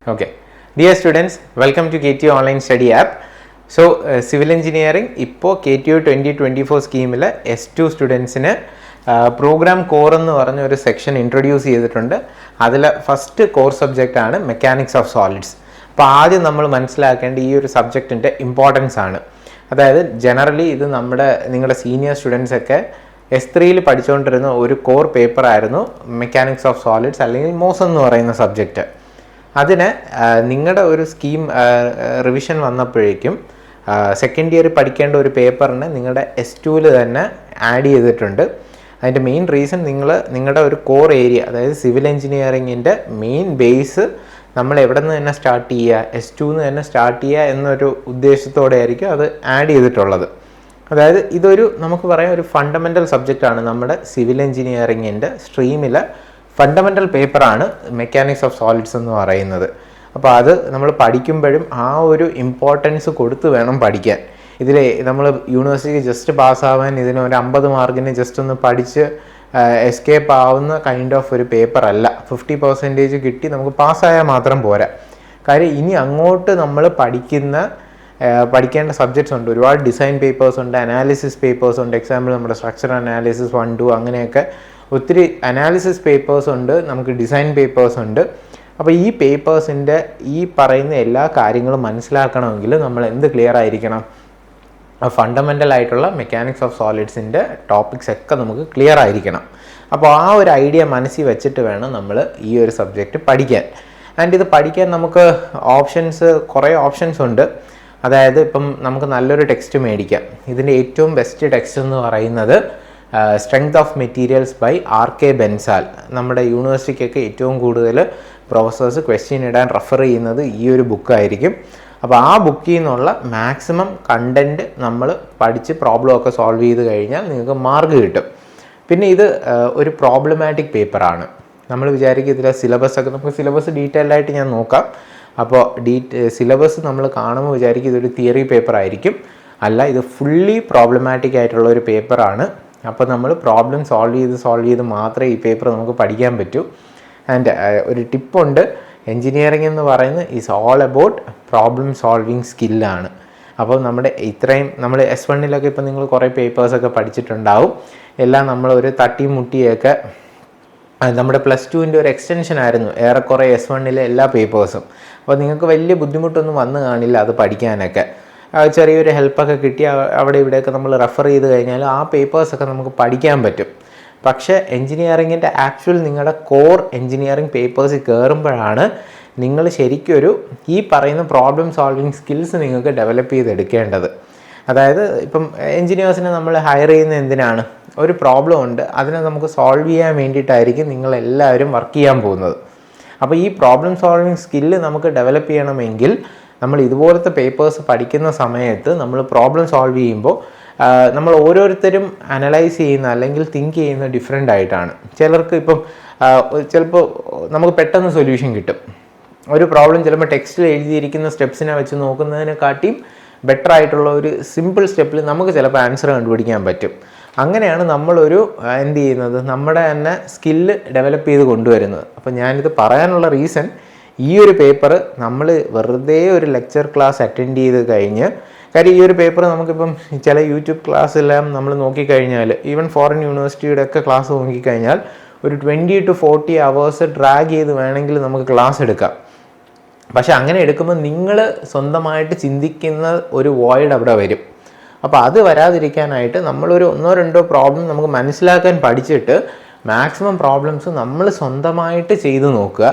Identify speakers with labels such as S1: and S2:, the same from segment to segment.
S1: Okay. Dear students, welcome to KTU Online Study App. So, Civil Engineering, ഇപ്പോൾ KTU 2024 സ്കീമിൽ S2 സ്റ്റുഡൻസിന് programme core എന്ന് പറഞ്ഞ ഒരു സെക്ഷൻ ഇൻട്രൊഡ്യൂസ് ചെയ്തിട്ടുണ്ട്. അതിൽ ഫസ്റ്റ് കോർ സബ്ജക്റ്റ് ആണ് മെക്കാനിക്സ് ഓഫ് സോളിഡ്സ്. അപ്പോൾ ആദ്യം നമ്മൾ മനസ്സിലാക്കേണ്ട ഈ ഒരു സബ്ജക്റ്റിൻ്റെ ഇമ്പോർട്ടൻസ് ആണ്. അതായത് ജനറലി ഇത് നിങ്ങളുടെ സീനിയർ സ്റ്റുഡൻസ് ഒക്കെ S3യിൽ പഠിച്ചുകൊണ്ടിരുന്ന ഒരു കോർ പേപ്പർ ആയിരുന്നു മെക്കാനിക്സ് ഓഫ് സോളിഡ്സ് അല്ലെങ്കിൽ മോസ് എന്ന് പറയുന്ന സബ്ജക്റ്റ്. അതിന് നിങ്ങളുടെ ഒരു സ്കീം റിവിഷൻ വന്നപ്പോഴേക്കും സെക്കൻഡ് ഇയർ പഠിക്കേണ്ട ഒരു പേപ്പറിന് നിങ്ങളുടെ S2ൽ തന്നെ ആഡ് ചെയ്തിട്ടുണ്ട്. അതിൻ്റെ മെയിൻ റീസൺ നിങ്ങളുടെ ഒരു കോർ ഏരിയ, അതായത് സിവിൽ എഞ്ചിനീയറിങ്ങിൻ്റെ മെയിൻ ബേസ് നമ്മൾ എവിടെ നിന്ന് തന്നെ സ്റ്റാർട്ട് ചെയ്യുക, S2ന്ന് തന്നെ സ്റ്റാർട്ട് ചെയ്യുക എന്നൊരു ഉദ്ദേശത്തോടെ ആയിരിക്കും അത് ആഡ് ചെയ്തിട്ടുള്ളത്. അതായത് ഇതൊരു നമുക്ക് പറയാം ഒരു ഫണ്ടമെൻ്റൽ സബ്ജക്റ്റാണ് നമ്മുടെ സിവിൽ എഞ്ചിനീയറിങ്ങിൻ്റെ സ്ട്രീമിൽ ഫണ്ടമെൻ്റൽ പേപ്പറാണ് മെക്കാനിക്സ് ഓഫ് സോളിഡ്സ് എന്ന് പറയുന്നത്. അപ്പോൾ അത് നമ്മൾ പഠിക്കുമ്പോഴും ആ ഒരു ഇമ്പോർട്ടൻസ് കൊടുത്ത് വേണം പഠിക്കാൻ. ഇതിൽ നമ്മൾ യൂണിവേഴ്സിറ്റിക്ക് ജസ്റ്റ് പാസ്സാവാൻ ഇതിന് ഒരു 50 മാർക്കിന് ജസ്റ്റ് ഒന്ന് പഠിച്ച് എസ്കേപ്പ് ആവുന്ന കൈൻഡ് ഓഫ് ഒരു പേപ്പർ അല്ല. 50% കിട്ടി നമുക്ക് പാസ്സായാൽ മാത്രം പോരാ. കാര്യം ഇനി അങ്ങോട്ട് നമ്മൾ പഠിക്കേണ്ട സബ്ജക്ട്സ് ഉണ്ട്. ഒരുപാട് ഡിസൈൻ പേപ്പേഴ്സ് ഉണ്ട്, അനാലിസിസ് പേപ്പേഴ്സ് ഉണ്ട്. എക്സാമ്പിൾ നമ്മുടെ സ്ട്രക്ചർ അനാലിസിസ് 1, 2 അങ്ങനെയൊക്കെ ഒത്തിരി അനാലിസിസ് പേപ്പേഴ്സ് ഉണ്ട്, നമുക്ക് ഡിസൈൻ പേപ്പേഴ്സ് ഉണ്ട്. അപ്പോൾ ഈ പേപ്പേഴ്സിൻ്റെ ഈ പറയുന്ന എല്ലാ കാര്യങ്ങളും മനസ്സിലാക്കണമെങ്കിൽ നമ്മൾ എന്ത് ക്ലിയർ ആയിരിക്കണം? ഫണ്ടമെൻ്റൽ ആയിട്ടുള്ള മെക്കാനിക്സ് ഓഫ് സോളിഡ്സിൻ്റെ ടോപ്പിക്സ് ഒക്കെ നമുക്ക് ക്ലിയർ ആയിരിക്കണം. അപ്പോൾ ആ ഒരു ഐഡിയ മനസ്സിൽ വെച്ചിട്ട് വേണം നമ്മൾ ഈ ഒരു സബ്ജക്റ്റ് പഠിക്കാൻ. ആൻഡ് ഇത് പഠിക്കാൻ നമുക്ക് കുറേ ഓപ്ഷൻസ് ഉണ്ട്. അതായത് ഇപ്പം നമുക്ക് നല്ലൊരു ടെക്സ്റ്റ് മേടിക്കാം. ഇതിൻ്റെ ഏറ്റവും ബെസ്റ്റ് ടെക്സ്റ്റ് എന്ന് പറയുന്നത് strength of materials by R.K. Bansal. നമ്മുടെ യൂണിവേഴ്സിറ്റിക്കൊക്കെ ഏറ്റവും കൂടുതൽ പ്രൊഫസേഴ്സ് ക്വസ്റ്റ്യൻ ഇടാൻ റെഫർ ചെയ്യുന്നത് ഈ ഒരു ബുക്കായിരിക്കും. അപ്പോൾ ആ ബുക്കിൽ നിന്നുള്ള മാക്സിമം കണ്ടൻറ്റ് നമ്മൾ പഠിച്ച് പ്രോബ്ലമൊക്കെ സോൾവ് ചെയ്ത് കഴിഞ്ഞാൽ നിങ്ങൾക്ക് മാർക്ക് കിട്ടും. പിന്നെ ഇത് ഒരു പ്രോബ്ലമാറ്റിക് പേപ്പറാണ്. നമ്മൾ വിചാരിക്കും ഇതിലെ സിലബസൊക്കെ നമുക്ക് സിലബസ് ഡീറ്റെയിൽഡ് ആയിട്ട് ഞാൻ നോക്കാം. അപ്പോൾ സിലബസ് നമ്മൾ കാണുമ്പോൾ വിചാരിക്കും ഇതൊരു തിയറി പേപ്പർ ആയിരിക്കും. അല്ല, ഇത് ഫുള്ളി പ്രോബ്ലമാറ്റിക് ആയിട്ടുള്ള ഒരു പേപ്പറാണ്. അപ്പോൾ നമ്മൾ പ്രോബ്ലം സോൾവ് ചെയ്ത് മാത്രമേ ഈ പേപ്പർ നമുക്ക് പഠിക്കാൻ പറ്റൂ. ആൻഡ് ഒരു ടിപ്പുണ്ട്, എൻജിനീയറിംഗ് എന്ന് പറയുന്നത് is all about problem solving സ്കില്ലാണ്. അപ്പോൾ നമ്മൾ S1-ലൊക്കെ ഇപ്പോൾ നിങ്ങൾ കുറേ പേപ്പേഴ്സൊക്കെ പഠിച്ചിട്ടുണ്ടാവും. എല്ലാം നമ്മളൊരു തട്ടിമുട്ടിയൊക്കെ നമ്മുടെ +2ൻ്റെ ഒരു എക്സ്റ്റൻഷൻ ആയിരുന്നു ഏറെക്കുറെ S1-ലെ എല്ലാ പേപ്പേഴ്സും. അപ്പോൾ നിങ്ങൾക്ക് വലിയ ബുദ്ധിമുട്ടൊന്നും വന്നു കാണില്ല അത് പഠിക്കാനൊക്കെ. ചെറിയൊരു ഹെൽപ്പൊക്കെ കിട്ടി അവിടെ ഇവിടെയൊക്കെ നമ്മൾ റെഫർ ചെയ്ത് കഴിഞ്ഞാൽ ആ പേപ്പേഴ്സൊക്കെ നമുക്ക് പഠിക്കാൻ പറ്റും. പക്ഷേ എൻജിനീയറിങ്ങിൻ്റെ ആക്ച്വൽ നിങ്ങളുടെ കോർ എൻജിനീയറിംഗ് പേപ്പേഴ്സിൽ കയറുമ്പോഴാണ് നിങ്ങൾ ശരിക്കൊരു ഈ പറയുന്ന പ്രോബ്ലം സോൾവിങ് സ്കിൽസ് നിങ്ങൾക്ക് ഡെവലപ്പ് ചെയ്തെടുക്കേണ്ടത്. അതായത് ഇപ്പം എൻജിനീയേഴ്സിനെ നമ്മൾ ഹയർ ചെയ്യുന്നത് എന്തിനാണ്? ഒരു പ്രോബ്ലം ഉണ്ട്, അതിനെ നമുക്ക് സോൾവ് ചെയ്യാൻ വേണ്ടിയിട്ടായിരിക്കും നിങ്ങളെല്ലാവരും വർക്ക് ചെയ്യാൻ പോകുന്നത്. അപ്പോൾ ഈ പ്രോബ്ലം സോൾവിങ് സ്കില്ല് നമുക്ക് ഡെവലപ്പ് ചെയ്യണമെങ്കിൽ നമ്മൾ ഇതുപോലത്തെ പേപ്പേഴ്സ് പഠിക്കുന്ന സമയത്ത് നമ്മൾ പ്രോബ്ലം സോൾവ് ചെയ്യുമ്പോൾ നമ്മൾ ഓരോരുത്തരും അനലൈസ് ചെയ്യുന്ന അല്ലെങ്കിൽ തിങ്ക് ചെയ്യുന്ന ഡിഫറെൻ്റ് ആയിട്ടാണ്. ചിലർക്ക് ചിലപ്പോൾ നമുക്ക് പെട്ടെന്ന് സൊല്യൂഷൻ കിട്ടും. ഒരു പ്രോബ്ലം ചിലപ്പോൾ ടെക്സ്റ്റിൽ എഴുതിയിരിക്കുന്ന സ്റ്റെപ്സിനെ വെച്ച് നോക്കുന്നതിനെക്കാട്ടിയും ബെറ്റർ ആയിട്ടുള്ള ഒരു സിമ്പിൾ സ്റ്റെപ്പിൽ നമുക്ക് ചിലപ്പോൾ ആൻസർ കണ്ടുപിടിക്കാൻ പറ്റും. അങ്ങനെയാണ് നമ്മളൊരു എന്ത് ചെയ്യുന്നത്, നമ്മുടെ തന്നെ സ്കില്ല് ഡെവലപ്പ് ചെയ്ത് കൊണ്ടുവരുന്നത്. അപ്പോൾ ഞാനിത് പറയാനുള്ള റീസൺ, ഈ ഒരു പേപ്പർ നമ്മൾ വെറുതെ ഒരു ലെക്ചർ ക്ലാസ് അറ്റൻഡ് ചെയ്ത് കഴിഞ്ഞ്, കാര്യം ഈ ഒരു പേപ്പർ നമുക്കിപ്പം ചില യൂട്യൂബ് ക്ലാസ്സെല്ലാം നമ്മൾ നോക്കിക്കഴിഞ്ഞാൽ, ഈവൻ ഫോറിൻ യൂണിവേഴ്സിറ്റിയുടെ ഒക്കെ ക്ലാസ് നോക്കിക്കഴിഞ്ഞാൽ ഒരു 20 to 40 hours ഡ്രാഗ് ചെയ്ത് വേണമെങ്കിൽ നമുക്ക് ക്ലാസ് എടുക്കാം. പക്ഷെ അങ്ങനെ എടുക്കുമ്പോൾ നിങ്ങൾ സ്വന്തമായിട്ട് ചിന്തിക്കുന്ന ഒരു വോയിഡ് അവിടെ വരും. അപ്പോൾ അത് വരാതിരിക്കാനായിട്ട് നമ്മളൊരു 1-2 പ്രോബ്ലം നമുക്ക് മനസ്സിലാക്കാൻ പഠിച്ചിട്ട് മാക്സിമം പ്രോബ്ലംസ് നമ്മൾ സ്വന്തമായിട്ട് ചെയ്ത് നോക്കുക.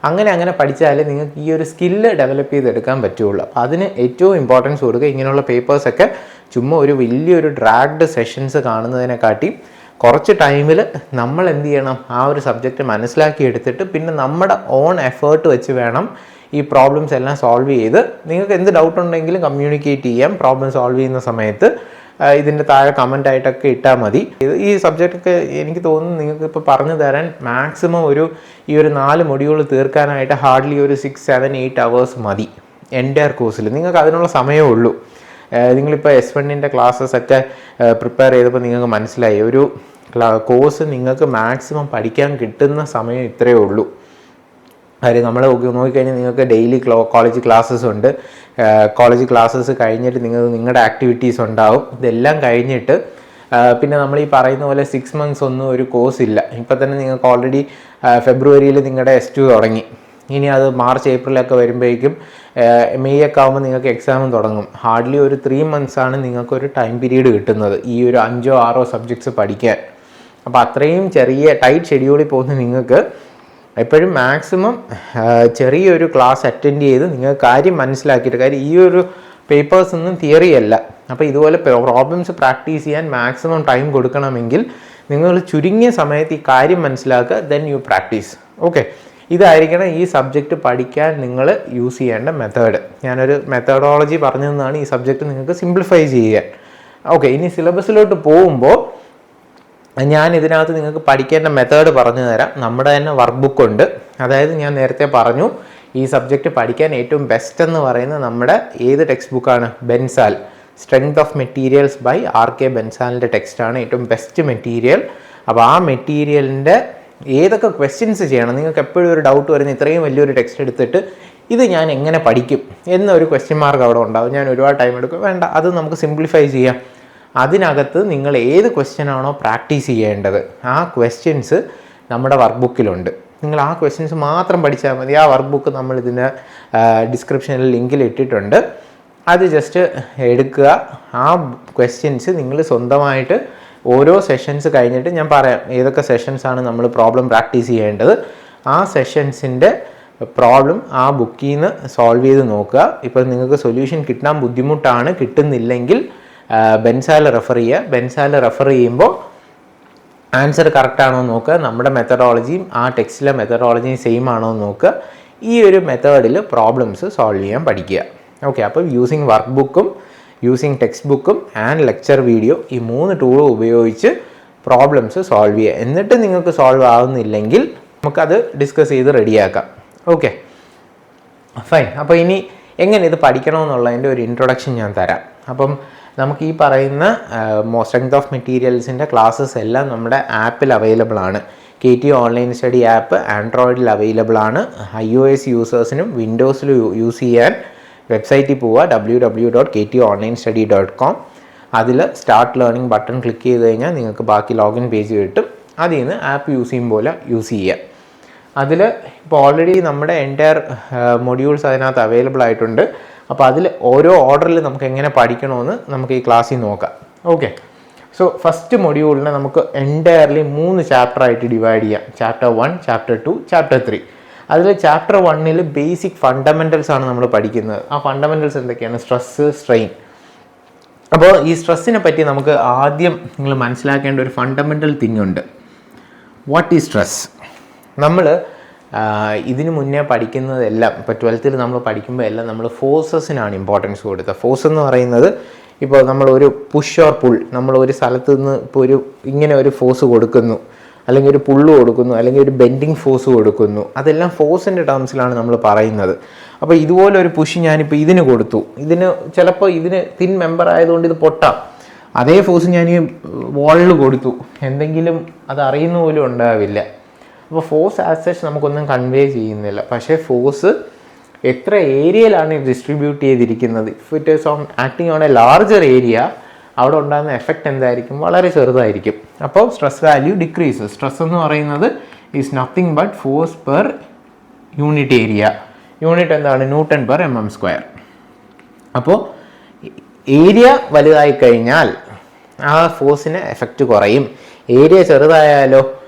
S1: അങ്ങനെ പഠിച്ചാൽ നിങ്ങൾക്ക് ഈ ഒരു സ്കില്ല് ഡെവലപ്പ് ചെയ്തെടുക്കാൻ പറ്റുള്ളൂ. അപ്പോൾ അതിന് ഏറ്റവും ഇമ്പോർട്ടൻസ് കൊടുക്കുക. ഇങ്ങനെയുള്ള പേപ്പേഴ്സൊക്കെ ചുമ്മാ ഒരു വലിയൊരു ഡ്രാഗ്ഡ് സെഷൻസ് കാണുന്നതിനെക്കാട്ടി കുറച്ച് ടൈമിൽ നമ്മൾ എന്ത് ചെയ്യണം, ആ ഒരു സബ്ജക്റ്റ് മനസ്സിലാക്കി എടുത്തിട്ട് പിന്നെ നമ്മുടെ ഓൺ എഫേർട്ട് വെച്ച് വേണം ഈ പ്രോബ്ലംസ് എല്ലാം സോൾവ് ചെയ്ത്, നിങ്ങൾക്ക് എന്ത് ഡൗട്ട് ഉണ്ടെങ്കിലും കമ്മ്യൂണിക്കേറ്റ് ചെയ്യാം. പ്രോബ്ലം സോൾവ് ചെയ്യുന്ന സമയത്ത് ഇതിൻ്റെ താഴെ കമൻ്റായിട്ടൊക്കെ ഇട്ടാൽ മതി. ഈ സബ്ജക്റ്റൊക്കെ എനിക്ക് തോന്നുന്നു നിങ്ങൾക്ക് ഇപ്പോൾ പറഞ്ഞു തരാൻ മാക്സിമം ഈ ഒരു 4 മൊഡ്യൂൾ തീർക്കാനായിട്ട് ഹാർഡ്ലി ഒരു 6, 7, 8 hours മതി എൻ്റയർ കോഴ്സിൽ. നിങ്ങൾക്ക് അതിനുള്ള സമയമേ ഉള്ളൂ. നിങ്ങളിപ്പോൾ S1-ൻ്റെ ക്ലാസ്സസൊക്കെ പ്രിപ്പയർ ചെയ്തപ്പോൾ നിങ്ങൾക്ക് മനസ്സിലായി ഒരു കോഴ്സ് നിങ്ങൾക്ക് മാക്സിമം പഠിക്കാൻ കിട്ടുന്ന സമയം ഇത്രയേ ഉള്ളൂ. കാര്യം നമ്മൾ നോക്കിക്കഴിഞ്ഞാൽ നിങ്ങൾക്ക് ഡെയിലി കോളേജ് ക്ലാസ്സസ് ഉണ്ട്. കോളേജ് ക്ലാസ്സസ് കഴിഞ്ഞിട്ട് നിങ്ങളുടെ ആക്ടിവിറ്റീസ് ഉണ്ടാവും. ഇതെല്ലാം കഴിഞ്ഞിട്ട് പിന്നെ നമ്മൾ ഈ പറയുന്ന പോലെ 6 months ഒന്നും ഒരു കോഴ്സ് ഇല്ല. ഇപ്പം തന്നെ നിങ്ങൾക്ക് ഓൾറെഡി ഫെബ്രുവരിയിൽ നിങ്ങളുടെ S2 തുടങ്ങി. ഇനി അത് മാർച്ച് ഏപ്രിലൊക്കെ വരുമ്പോഴേക്കും മെയ് ഒക്കെ ആകുമ്പോൾ നിങ്ങൾക്ക് എക്സാമും തുടങ്ങും. ഹാർഡ്ലി ഒരു 3 months ആണ് നിങ്ങൾക്കൊരു ടൈം പീരീഡ് കിട്ടുന്നത് ഈ ഒരു 5-6 സബ്ജക്ട്സ് പഠിക്കാൻ. അപ്പോൾ അത്രയും ചെറിയ ടൈറ്റ് ഷെഡ്യൂളിൽ പോകുന്ന നിങ്ങൾക്ക് എപ്പോഴും മാക്സിമം ചെറിയൊരു ക്ലാസ് അറ്റൻഡ് ചെയ്ത് നിങ്ങൾ കാര്യം മനസ്സിലാക്കിയിട്ട്, കാര്യം ഈ ഒരു പേപ്പേഴ്സ് ഒന്നും തിയറി അല്ല. അപ്പോൾ ഇതുപോലെ പ്രോബ്ലംസ് പ്രാക്ടീസ് ചെയ്യാൻ മാക്സിമം ടൈം കൊടുക്കണമെങ്കിൽ നിങ്ങൾ ചുരുങ്ങിയ സമയത്ത് ഈ കാര്യം മനസ്സിലാക്കുക, ദെൻ യു പ്രാക്ടീസ്. ഓക്കെ, ഇതായിരിക്കണം ഈ സബ്ജക്റ്റ് പഠിക്കാൻ നിങ്ങൾ യൂസ് ചെയ്യേണ്ട മെത്തേഡ്. ഞാനൊരു മെത്തഡോളജി പറഞ്ഞു തന്നാണ് ഈ സബ്ജക്റ്റ് നിങ്ങൾക്ക് സിംപ്ലിഫൈ ചെയ്യാൻ. ഓക്കെ, ഇനി സിലബസിലോട്ട് പോകുമ്പോൾ ഞാൻ ഇതിനകത്ത് നിങ്ങൾക്ക് പഠിക്കേണ്ട മെത്തേഡ് പറഞ്ഞു തരാം. നമ്മുടെ തന്നെ വർക്ക് ബുക്ക് ഉണ്ട്. അതായത് ഞാൻ നേരത്തെ പറഞ്ഞു ഈ സബ്ജക്റ്റ് പഠിക്കാൻ ഏറ്റവും ബെസ്റ്റ് എന്ന് പറയുന്നത് നമ്മുടെ ഏത് ടെക്സ്റ്റ് ബുക്കാണ്? Bansal, strength of materials by RK ബെൻസാലിൻ്റെ ടെക്സ്റ്റാണ് ഏറ്റവും ബെസ്റ്റ് മെറ്റീരിയൽ. അപ്പോൾ ആ മെറ്റീരിയലിൻ്റെ ഏതൊക്കെ ക്വസ്റ്റ്യൻസ് ചെയ്യണം, നിങ്ങൾക്ക് എപ്പോഴും ഒരു ഡൗട്ട് വരുന്ന ഇത്രയും വലിയൊരു ടെക്സ്റ്റ് എടുത്തിട്ട് ഇത് ഞാൻ എങ്ങനെ പഠിക്കും എന്നൊരു ക്വസ്റ്റ്യൻ മാർക്ക് അവിടെ ഉണ്ടാവും. ഞാൻ ഒരുപാട് ടൈം എടുക്കും, വേണ്ട, അത് നമുക്ക് സിംപ്ലിഫൈ ചെയ്യാം. അതിനകത്ത് നിങ്ങൾ ഏത് ക്വസ്റ്റ്യൻ ആണോ പ്രാക്ടീസ് ചെയ്യേണ്ടത് ആ ക്വസ്റ്റ്യൻസ് നമ്മുടെ വർക്ക് ബുക്കിലുണ്ട്. നിങ്ങൾ ആ ക്വസ്റ്റ്യൻസ് മാത്രം പഠിച്ചാൽ മതി. ആ വർക്ക് ബുക്ക് നമ്മൾ ഇതിൻ്റെ ഡിസ്ക്രിപ്ഷനിൽ ലിങ്കിൽ ഇട്ടിട്ടുണ്ട്. അത് ജസ്റ്റ് എടുക്കുക. ആ ക്വസ്റ്റ്യൻസ് നിങ്ങൾ സ്വന്തമായിട്ട് ഓരോ സെഷൻസ് കഴിഞ്ഞിട്ട് ഞാൻ പറയാം ഏതൊക്കെ സെഷൻസാണ് നമ്മൾ പ്രോബ്ലം പ്രാക്ടീസ് ചെയ്യേണ്ടത്. ആ സെഷൻസിൻ്റെ പ്രോബ്ലം ആ ബുക്കിൽ നിന്ന് സോൾവ് ചെയ്ത് നോക്കുക. ഇപ്പോൾ നിങ്ങൾക്ക് സൊല്യൂഷൻ കിട്ടാൻ ബുദ്ധിമുട്ടാണ്, കിട്ടുന്നില്ലെങ്കിൽ ബെൻസാൽ റെഫർ ചെയ്യുക. ബെൻസാൽ റെഫർ ചെയ്യുമ്പോൾ ആൻസർ കറക്റ്റ് ആണോ എന്ന് നോക്കുക. നമ്മുടെ മെത്തഡോളജിയും ആ ടെക്സ്റ്റിലെ മെത്തഡോളജിയും സെയിം ആണോ എന്ന് നോക്കുക. ഈ ഒരു മെത്തേഡിൽ പ്രോബ്ലംസ് സോൾവ് ചെയ്യാൻ പഠിക്കുക. ഓക്കെ, അപ്പോൾ യൂസിങ് വർക്ക് ബുക്കും യൂസിങ് ടെക്സ്റ്റ് ബുക്കും ആൻഡ് ലെക്ചർ വീഡിയോ, ഈ 3 ടൂളും ഉപയോഗിച്ച് പ്രോബ്ലംസ് സോൾവ് ചെയ്യുക. എന്നിട്ട് നിങ്ങൾക്ക് സോൾവ് ആവുന്നില്ലെങ്കിൽ നമുക്കത് ഡിസ്കസ് ചെയ്ത് റെഡിയാക്കാം. Okay, fine. അപ്പോൾ ഇനി എങ്ങനെ ഇത് പഠിക്കണമെന്നുള്ളതിൻ്റെ ഒരു ഇൻട്രൊഡക്ഷൻ ഞാൻ തരാം. അപ്പം നമുക്ക് ഈ പറയുന്ന സ്ട്രെങ്ത് ഓഫ് മെറ്റീരിയൽസിൻ്റെ ക്ലാസ്സസ് എല്ലാം നമ്മുടെ ആപ്പിൽ അവൈലബിൾ ആണ്. KT ഓൺലൈൻ സ്റ്റഡി ആപ്പ് ആൻഡ്രോയിഡിൽ അവൈലബിൾ ആണ്. iOS യൂസേഴ്സിനും വിൻഡോസിലും യൂസ് ചെയ്യാൻ വെബ്സൈറ്റിൽ പോവുക, www.ktonlinestudy.com. അതിൽ സ്റ്റാർട്ട് ലേണിംഗ് ബട്ടൺ ക്ലിക്ക് ചെയ്ത് കഴിഞ്ഞാൽ നിങ്ങൾക്ക് ബാക്കി ലോഗിൻ പേജ് കിട്ടും. അതിൽ നിന്ന് ആപ്പ് യൂസ് ചെയ്യും പോലെ യൂസ് ചെയ്യുക. അതിൽ ഇപ്പോൾ ഓൾറെഡി നമ്മുടെ എൻറ്റയർ മൊഡ്യൂൾസ് അതിനകത്ത് അവൈലബിൾ ആയിട്ടുണ്ട്. അപ്പോൾ അതിൽ ഓരോ ഓർഡറിൽ നമുക്ക് എങ്ങനെ പഠിക്കണമെന്ന് നമുക്ക് ഈ ക്ലാസ്സിൽ നോക്കാം. ഓക്കെ, സോ ഫസ്റ്റ് മൊഡ്യൂളിനെ നമുക്ക് എൻറ്റയർലി 3 ചാപ്റ്ററായിട്ട് ഡിവൈഡ് ചെയ്യാം. Chapter 1, chapter 2, chapter 3. അതിൽ ചാപ്റ്റർ 1 ബേസിക് ഫണ്ടമെൻറ്റൽസ് ആണ് നമ്മൾ പഠിക്കുന്നത്. ആ ഫണ്ടമെൻറ്റൽസ് എന്തൊക്കെയാണ്? Stress, strain. അപ്പോൾ ഈ സ്ട്രെസ്സിനെ പറ്റി നമുക്ക് ആദ്യം നിങ്ങൾ മനസ്സിലാക്കേണ്ട ഒരു ഫണ്ടമെൻ്റൽ തിങ് ഉണ്ട്. What is stress? നമ്മൾ ഇതിനു മുന്നേ പഠിക്കുന്നതെല്ലാം, ഇപ്പോൾ 12th നമ്മൾ പഠിക്കുമ്പോൾ എല്ലാം നമ്മൾ ഫോഴ്സസിനാണ് ഇമ്പോർട്ടൻസ് കൊടുത്തത്. ഫോഴ്സ് എന്ന് പറയുന്നത് ഇപ്പോൾ നമ്മളൊരു പുഷ് ഓർ പുൾ, നമ്മൾ ഒരു സ്ഥലത്ത് നിന്ന് ഇപ്പോൾ ഇങ്ങനെ ഒരു ഫോഴ്സ് കൊടുക്കുന്നു, അല്ലെങ്കിൽ ഒരു പുള്ള് കൊടുക്കുന്നു, അല്ലെങ്കിൽ ഒരു ബെൻഡിങ് ഫോഴ്സ് കൊടുക്കുന്നു, അതെല്ലാം ഫോഴ്സിൻ്റെ ടേംസിലാണ് നമ്മൾ പറയുന്നത്. അപ്പോൾ ഇതുപോലെ ഒരു പുഷ് ഞാനിപ്പോൾ ഇതിന് കൊടുത്തു, ഇതിന് ചിലപ്പോൾ ഇതിന് തിൻ മെമ്പർ ആയതുകൊണ്ട് ഇത് പൊട്ടാം. അതേ ഫോഴ്സ് ഞാൻ ഈ വാളിൽ കൊടുത്തു, എന്തെങ്കിലും അത് അറിയുന്ന പോലും ഉണ്ടാവില്ല. അപ്പോൾ ഫോഴ്സ് ആസ് സച്ച് നമുക്കൊന്നും കൺവേ ചെയ്യുന്നില്ല. പക്ഷേ ഫോഴ്സ് എത്ര ഏരിയയിലാണ് ഡിസ്ട്രിബ്യൂട്ട് ചെയ്തിരിക്കുന്നത്, if it is on acting on A larger area, അവിടെ ഉണ്ടാകുന്ന എഫക്റ്റ് എന്തായിരിക്കും? വളരെ ചെറുതായിരിക്കും. അപ്പോൾ സ്ട്രെസ് വാല്യൂ ഡിക്രീസസ്. സ്ട്രെസ് എന്ന് പറയുന്നത് is nothing but force per unit area. Unit എന്താണ്? Newton/mm². അപ്പോൾ ഏരിയ വലുതായി കഴിഞ്ഞാൽ ആ ഫോഴ്സിന് എഫക്റ്റ് കുറയും. ഏരിയ ചെറുതായാലോ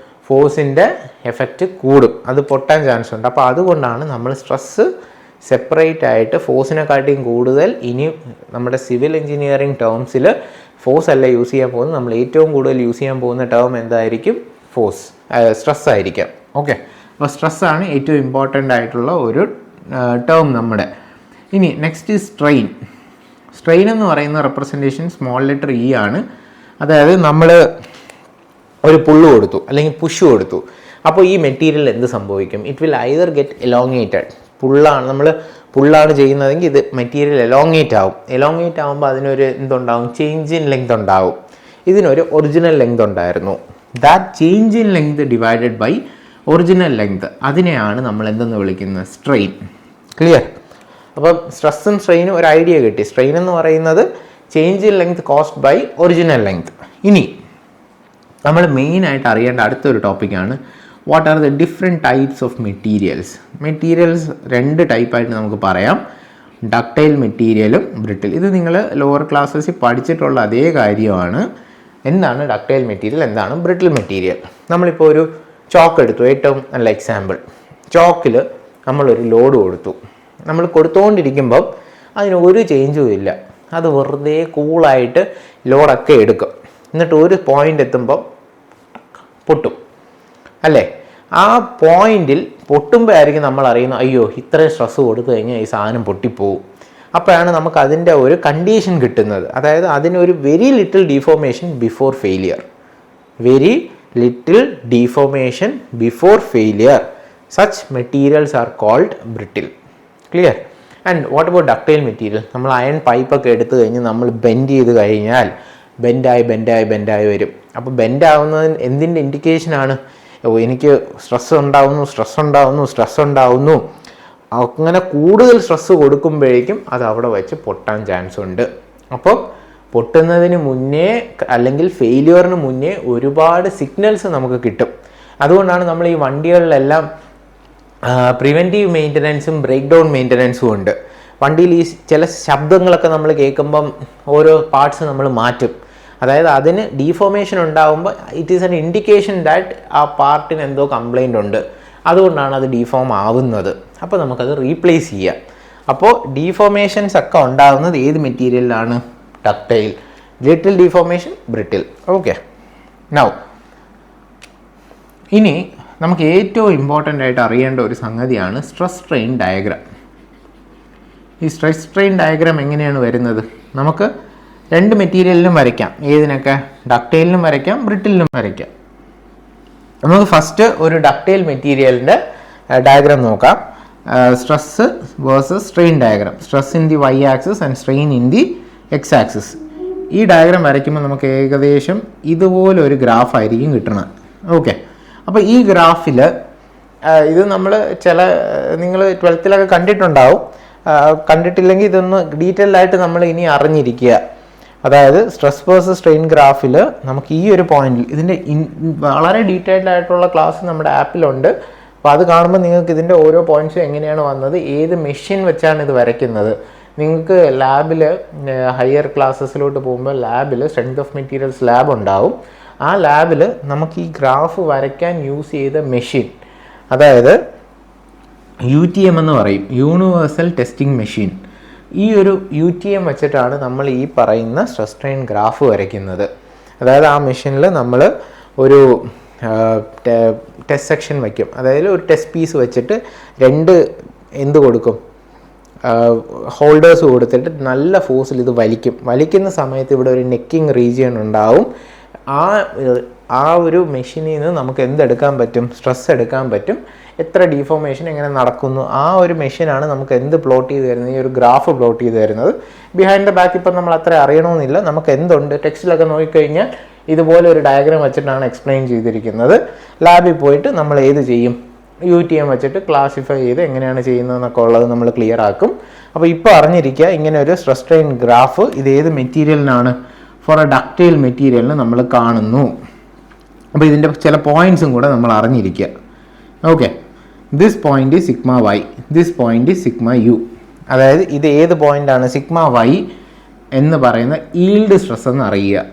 S1: ഫോഴ്സിൻ്റെ എഫക്റ്റ് കൂടും, അത് പൊട്ടാൻ ചാൻസ് ഉണ്ട്. അപ്പോൾ അതുകൊണ്ടാണ് നമ്മൾ സ്ട്രെസ്സ് സെപ്പറേറ്റ് ആയിട്ട് ഫോഴ്സിനെക്കാട്ടിയും കൂടുതൽ ഇനി നമ്മുടെ സിവിൽ എഞ്ചിനീയറിംഗ് ടേംസിൽ ഫോഴ്സ് അല്ല യൂസ് ചെയ്യാൻ പോകുന്നത്. നമ്മൾ ഏറ്റവും കൂടുതൽ യൂസ് ചെയ്യാൻ പോകുന്ന ടേം എന്തായിരിക്കും? ഫോഴ്സ്, സ്ട്രെസ് ആയിരിക്കാം. ഓക്കെ, അപ്പോൾ സ്ട്രെസ്സാണ് ഏറ്റവും ഇമ്പോർട്ടൻ്റ് ആയിട്ടുള്ള ഒരു ടേം നമ്മുടെ. ഇനി നെക്സ്റ്റ് സ്ട്രെയിൻ. സ്ട്രെയിൻ എന്ന് പറയുന്ന റെപ്രസെൻറ്റേഷൻ സ്മോൾ ലെറ്റർ E ആണ്. അതായത് നമ്മൾ ഒരു പുള്ള് കൊടുത്തു അല്ലെങ്കിൽ പുഷ് കൊടുത്തു, അപ്പോൾ ഈ മെറ്റീരിയൽ എന്ത് സംഭവിക്കും? It will either get elongated. നമ്മൾ പുള്ളാണ് ചെയ്യുന്നതെങ്കിൽ ഇത് മെറ്റീരിയൽ എലോങ്ങേറ്റ് ആവും. എലോങ്ങേറ്റ് ആകുമ്പോൾ അതിനൊരു എന്തുണ്ടാവും? ചേഞ്ച് ഇൻ ലെങ്ത് ഉണ്ടാവും. ഇതിനൊരു ഒറിജിനൽ ലെങ്ത് ഉണ്ടായിരുന്നു. That change in length divided by original length, അതിനെയാണ് നമ്മൾ എന്തെന്ന് വിളിക്കുന്നത്? സ്ട്രെയിൻ. ക്ലിയർ? അപ്പം സ്ട്രെസ്സും സ്ട്രെയിനും ഒരു ഐഡിയ കിട്ടി. സ്ട്രെയിൻ എന്ന് പറയുന്നത് change in length caused by original length. ഇനി നമ്മൾ മെയിനായിട്ട് അറിയേണ്ട അടുത്തൊരു ടോപ്പിക്കാണ് what are the different types of materials. Materials 2 ടൈപ്പായിട്ട് നമുക്ക് പറയാം, ഡക്റ്റൈൽ മെറ്റീരിയലും ബ്രിട്ടിൽ. ഇത് നിങ്ങൾ ലോവർ ക്ലാസ്സസിൽ പഠിച്ചിട്ടുള്ള അതേ കാര്യമാണ്. എന്താണ് ഡക്റ്റൈൽ മെറ്റീരിയൽ, എന്താണ് ബ്രിട്ടിൽ മെറ്റീരിയൽ? നമ്മളിപ്പോൾ ഒരു ചോക്ക് എടുത്തു, ഏറ്റവും നല്ല എക്സാമ്പിൾ. ചോക്കിൽ നമ്മളൊരു ലോഡ് കൊടുത്തു. നമ്മൾ കൊടുത്തുകൊണ്ടിരിക്കുമ്പം അതിന് ഒരു ചേഞ്ചും ഇല്ല, അത് വെറുതെ കൂളായിട്ട് ലോഡൊക്കെ എടുക്കും. എന്നിട്ട് ഒരു പോയിൻ്റ് എത്തുമ്പം പൊട്ടും, അല്ലേ? ആ പോയിന്റിൽ പൊട്ടുമ്പോഴായിരിക്കും നമ്മൾ അറിയുന്നത്, അയ്യോ ഇത്രയും സ്ട്രെസ് കൊടുത്തു കഴിഞ്ഞാൽ ഈ സാധനം പൊട്ടിപ്പോവും. അപ്പോഴാണ് നമുക്ക് അതിൻ്റെ ഒരു കണ്ടീഷൻ കിട്ടുന്നത്. അതായത് അതിനൊരു very little deformation before failure. Very little deformation before failure. Such materials are called brittle. Clear? And what about ductile material? നമ്മൾ അയൺ പൈപ്പൊക്കെ എടുത്തു കഴിഞ്ഞ് നമ്മൾ ബെൻഡ് ചെയ്ത് കഴിഞ്ഞാൽ ബെൻഡായി വരും. അപ്പോൾ ബെൻഡാവുന്നതിന് എന്തിൻ്റെ ഇൻഡിക്കേഷനാണ്? എനിക്ക് സ്ട്രെസ് ഉണ്ടാവുന്നു. അങ്ങനെ കൂടുതൽ സ്ട്രെസ് കൊടുക്കുമ്പോഴേക്കും അത് അവിടെ വെച്ച് പൊട്ടാൻ ചാൻസ് ഉണ്ട്. അപ്പോൾ പൊട്ടുന്നതിന് മുന്നേ അല്ലെങ്കിൽ ഫെയിലിയറിന് മുന്നേ ഒരുപാട് സിഗ്നൽസ് നമുക്ക് കിട്ടും. അതുകൊണ്ടാണ് നമ്മൾ ഈ വണ്ടികളിലെല്ലാം പ്രിവെൻറ്റീവ് മെയിൻ്റനൻസും ബ്രേക്ക് ഡൗൺ മെയിൻ്റനൻസും ഉണ്ട്. വണ്ടിയിൽ ഈ ചില ശബ്ദങ്ങളൊക്കെ നമ്മൾ കേൾക്കുമ്പം ഓരോ പാർട്സ് നമ്മൾ മാറ്റും. അതായത് അതിന് ഡീഫോർമേഷൻ ഉണ്ടാകുമ്പോൾ it is an indication that ആ പാർട്ടിന് എന്തോ കംപ്ലൈൻ്റ് ഉണ്ട്, അതുകൊണ്ടാണ് അത് ഡീഫോം ആവുന്നത്. അപ്പോൾ നമുക്കത് റീപ്ലേസ് ചെയ്യാം. അപ്പോൾ ഡീഫോർമേഷൻസ് ഒക്കെ ഉണ്ടാകുന്നത് ഏത് മെറ്റീരിയലിലാണ്? Ductile. Little deformation brittle. Okay, now ഇനി നമുക്ക് ഏറ്റവും ഇമ്പോർട്ടൻ്റ് ആയിട്ട് അറിയേണ്ട ഒരു സംഗതിയാണ് സ്ട്രെസ് സ്ട്രെയിൻ ഡയഗ്രാം. ഈ സ്ട്രെസ് സ്ട്രെയിൻ ഡയഗ്രാം എങ്ങനെയാണ് വരുന്നത്? നമുക്ക് 2 മെറ്റീരിയലിനും വരയ്ക്കാം. ഏതിനൊക്കെ? ഡക്റ്റൈലിനും വരയ്ക്കാം, ബ്രിട്ടിലിനും വരയ്ക്കാം. നമുക്ക് ഫസ്റ്റ് ഒരു ഡക്റ്റൈൽ മെറ്റീരിയലിൻ്റെ ഡയഗ്രാം നോക്കാം. Stress versus strain diagram. Stress in the Y axis and strain in the X axis. ഈ ഡയഗ്രാം വരയ്ക്കുമ്പോൾ നമുക്ക് ഏകദേശം ഇതുപോലൊരു ഗ്രാഫായിരിക്കും കിട്ടണം. ഓക്കെ, അപ്പോൾ ഈ ഗ്രാഫിൽ ഇത് നമ്മൾ നിങ്ങൾ 12th കണ്ടിട്ടുണ്ടാവും. കണ്ടിട്ടില്ലെങ്കിൽ ഇതൊന്ന് ഡീറ്റെയിൽ ആയിട്ട് നമ്മൾ ഇനി അറിഞ്ഞിരിക്കുക. അതായത് സ്ട്രെസ് വേഴ്സസ് സ്ട്രെയിൻ ഗ്രാഫിൽ നമുക്ക് ഈ ഒരു പോയിന്റിൽ ഇതിൻ്റെ വളരെ ഡീറ്റെയിൽഡ് ആയിട്ടുള്ള ക്ലാസ് നമ്മുടെ ആപ്പിലുണ്ട്. അപ്പോൾ അത് കാണുമ്പോൾ നിങ്ങൾക്ക് ഇതിൻ്റെ ഓരോ പോയിന്റ്സും എങ്ങനെയാണ് വന്നത്, ഏത് മെഷീൻ വെച്ചാണ് ഇത് വരയ്ക്കുന്നത്. നിങ്ങൾക്ക് ലാബിൽ ഹയർ ക്ലാസ്സസിലോട്ട് പോകുമ്പോൾ ലാബിൽ സ്ട്രെങ്ത് ഓഫ് മെറ്റീരിയൽസ് ലാബ് ഉണ്ടാവും. ആ ലാബിൽ നമുക്ക് ഈ ഗ്രാഫ് വരയ്ക്കാൻ യൂസ് ചെയ്ത മെഷീൻ, അതായത് UTM എന്ന് പറയും, യൂണിവേഴ്സൽ ടെസ്റ്റിംഗ് മെഷീൻ. ഈ ഒരു UTM വെച്ചിട്ടാണ് നമ്മൾ ഈ പറയുന്ന സ്ട്രെസ് സ്ട്രെയിൻ ഗ്രാഫ് വരയ്ക്കുന്നത്. അതായത് ആ മെഷീനിൽ നമ്മൾ ഒരു ടെസ്റ്റ് സെക്ഷൻ വയ്ക്കും. അതായത് ഒരു ടെസ്റ്റ് പീസ് വെച്ചിട്ട് 2 എന്ത് കൊടുക്കും, ഹോൾഡേഴ്സ് കൊടുത്തിട്ട് നല്ല ഫോഴ്സിൽ ഇത് വലിക്കുന്ന സമയത്ത് ഇവിടെ ഒരു നെക്കിങ് റീജിയൻ ഉണ്ടാവും. ആ ഒരു മെഷീനിൽ നിന്ന് നമുക്ക് എന്തെടുക്കാൻ പറ്റും? സ്ട്രെസ് എടുക്കാൻ പറ്റും. എത്ര ഡീഫോർമേഷൻ എങ്ങനെ നടക്കുന്നു, ആ ഒരു മെഷീനാണ് നമുക്ക് എന്ത് പ്ലോട്ട് ചെയ്ത് തരുന്നത്, ഈ ഒരു ഗ്രാഫ് പ്ലോട്ട് ചെയ്ത് തരുന്നത്. ബിഹൈൻഡ് ദ ബാക്ക് ഇപ്പം നമ്മൾ അത്ര അറിയണമെന്നില്ല. നമുക്ക് എന്തുണ്ട്, ടെക്സ്റ്റിലൊക്കെ നോക്കിക്കഴിഞ്ഞാൽ ഇതുപോലെ ഒരു ഡയഗ്രാം വെച്ചിട്ടാണ് എക്സ്പ്ലെയിൻ ചെയ്തിരിക്കുന്നത്. ലാബിൽ പോയിട്ട് നമ്മൾ ഏത് ചെയ്യും, UTM വെച്ചിട്ട് ക്ലാസിഫൈ ചെയ്ത് എങ്ങനെയാണ് ചെയ്യുന്നതെന്നൊക്കെ ഉള്ളത് നമ്മൾ ക്ലിയർ ആക്കും. അപ്പോൾ ഇപ്പോൾ അറിഞ്ഞിരിക്കുക, ഇങ്ങനെ ഒരു സ്ട്രെസ് സ്ട്രെയിൻ ഗ്രാഫ് ഇത് ഏത് മെറ്റീരിയലിനാണ്? ഫോർ എ ഡക്റ്റൈൽ മെറ്റീരിയലിന് നമ്മൾ കാണുന്നു. അപ്പോൾ ഇതിൻ്റെ ചില പോയിൻറ്സും കൂടെ നമ്മൾ അറിഞ്ഞിരിക്കുക. Okay, this point is sigma Y, this point is sigma U. അതായത് ഇത് ഏത് പോയിൻ്റാണ്? സിഗ്മ വൈ എന്ന് പറയുന്ന ഈൽഡ് സ്ട്രെസ് എന്ന് അറിയുക.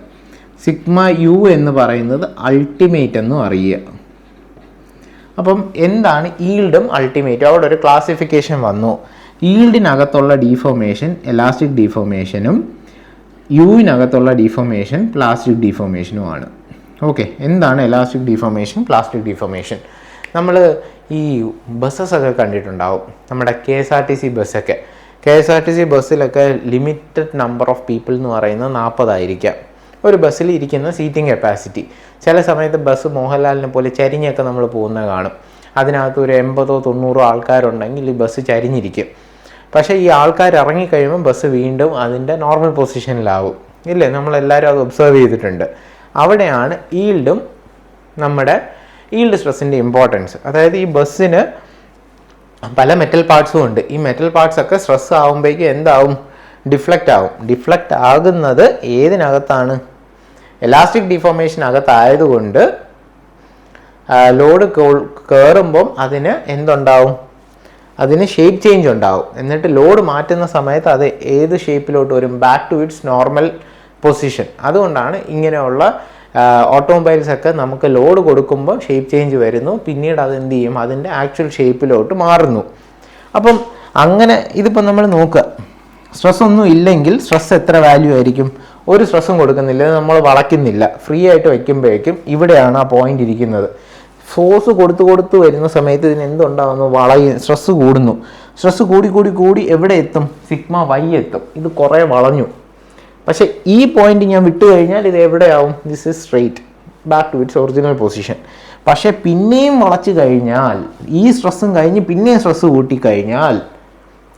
S1: സിഗ്മ യു എന്ന് പറയുന്നത് അൾട്ടിമേറ്റ് എന്നും അറിയുക. അപ്പം എന്താണ് ഈൽഡും അൾട്ടിമേറ്റും? അവിടെ ഒരു ക്ലാസിഫിക്കേഷൻ വന്നു. ഈൽഡിനകത്തുള്ള ഡീഫോർമേഷൻ എലാസ്റ്റിക് ഡീഫോർമേഷനും യുവിനകത്തുള്ള ഡീഫോർമേഷൻ പ്ലാസ്റ്റിക് ഡീഫോർമേഷനുമാണ്. ഓക്കെ, എന്താണ് എലാസ്റ്റിക് ഡീഫോർമേഷൻ, പ്ലാസ്റ്റിക് ഡീഫോർമേഷൻ? നമ്മൾ ഈ ബസ്സൊക്കെ കണ്ടിട്ടുണ്ടാവും, നമ്മുടെ KSRTC ബസ്സൊക്കെ. KSRTC ബസ്സിലൊക്കെ ലിമിറ്റഡ് നമ്പർ ഓഫ് പീപ്പിൾ എന്ന് പറയുന്നത് 40 ആയിരിക്കാം ഒരു ബസ്സിൽ ഇരിക്കുന്ന സീറ്റിംഗ് കപ്പാസിറ്റി. ചില സമയത്ത് ബസ് മോഹൻലാലിനെ പോലെ ചരിഞ്ഞൊക്കെ നമ്മൾ പോകുന്നത് കാണും. അതിനകത്ത് ഒരു 80-90 ആൾക്കാരുണ്ടെങ്കിൽ ഈ ബസ് ചരിഞ്ഞിരിക്കും. പക്ഷേ ഈ ആൾക്കാർ ഇറങ്ങിക്കഴിയുമ്പോൾ ബസ് വീണ്ടും അതിൻ്റെ നോർമൽ പൊസിഷനിലാവും, ഇല്ലേ? നമ്മളെല്ലാവരും അത് ഒബ്സർവ് ചെയ്തിട്ടുണ്ട്. അവിടെയാണ് ഈൽഡും നമ്മുടെ ഈൽഡ് സ്ട്രെസ്സിൻ്റെ ഇമ്പോർട്ടൻസ്. അതായത് ഈ ബസ്സിന് പല മെറ്റൽ പാർട്സും ഉണ്ട്. ഈ മെറ്റൽ പാർട്സ് ഒക്കെ സ്ട്രെസ് ആകുമ്പോഴേക്കും എന്താവും? ഡിഫ്ലക്റ്റ് ആവും. ഡിഫ്ലക്റ്റ് ആകുന്നത് ഏതിനകത്താണ്? എലാസ്റ്റിക് ഡിഫോർമേഷൻ അകത്തായതുകൊണ്ട് ലോഡ് കയറുമ്പം അതിന് എന്തുണ്ടാവും? അതിന് ഷേപ്പ് ചേഞ്ച് ഉണ്ടാവും. എന്നിട്ട് ലോഡ് മാറ്റുന്ന സമയത്ത് അത് ഏത് ഷേപ്പിലോട്ട് വരും? Back to its normal position. അതുകൊണ്ടാണ് ഇങ്ങനെയുള്ള ഓട്ടോമൊബൈൽസ് ഒക്കെ നമുക്ക് ലോഡ് കൊടുക്കുമ്പോൾ ഷേപ്പ് ചേഞ്ച് വരുന്നു, പിന്നീട് അത് എന്ത് ചെയ്യും? അതിൻ്റെ ആക്ച്വൽ ഷേപ്പിലോട്ട് മാറുന്നു. അപ്പം അങ്ങനെ ഇതിപ്പോൾ നമ്മൾ നോക്കുക, സ്ട്രെസ് ഒന്നും ഇല്ലെങ്കിൽ സ്ട്രെസ് എത്ര വാല്യൂ ആയിരിക്കും? ഒരു സ്ട്രെസ്സും കൊടുക്കുന്നില്ല, നമ്മൾ വളയ്ക്കുന്നില്ല, ഫ്രീ ആയിട്ട് വയ്ക്കുമ്പോഴേക്കും ഇവിടെയാണ് ആ പോയിന്റ് ഇരിക്കുന്നത്. ഫോഴ്സ് കൊടുത്ത് വരുന്ന സമയത്ത് ഇതിന് എന്തുണ്ടാകുന്നു? സ്ട്രെസ് കൂടുന്നു. സ്ട്രെസ് കൂടി എവിടെ എത്തും? സിഗ്മ വൈ എത്തും. ഇത് കുറേ വളഞ്ഞു. പക്ഷെ ഈ പോയിന്റ് ഞാൻ വിട്ടു കഴിഞ്ഞാൽ ഇത് എവിടെയാവും? This is straight back to its original position. പക്ഷെ പിന്നെയും വളച്ചു കഴിഞ്ഞാൽ, ഈ സ്ട്രെസ്സും കഴിഞ്ഞ് പിന്നെയും സ്ട്രെസ് കൂട്ടിക്കഴിഞ്ഞാൽ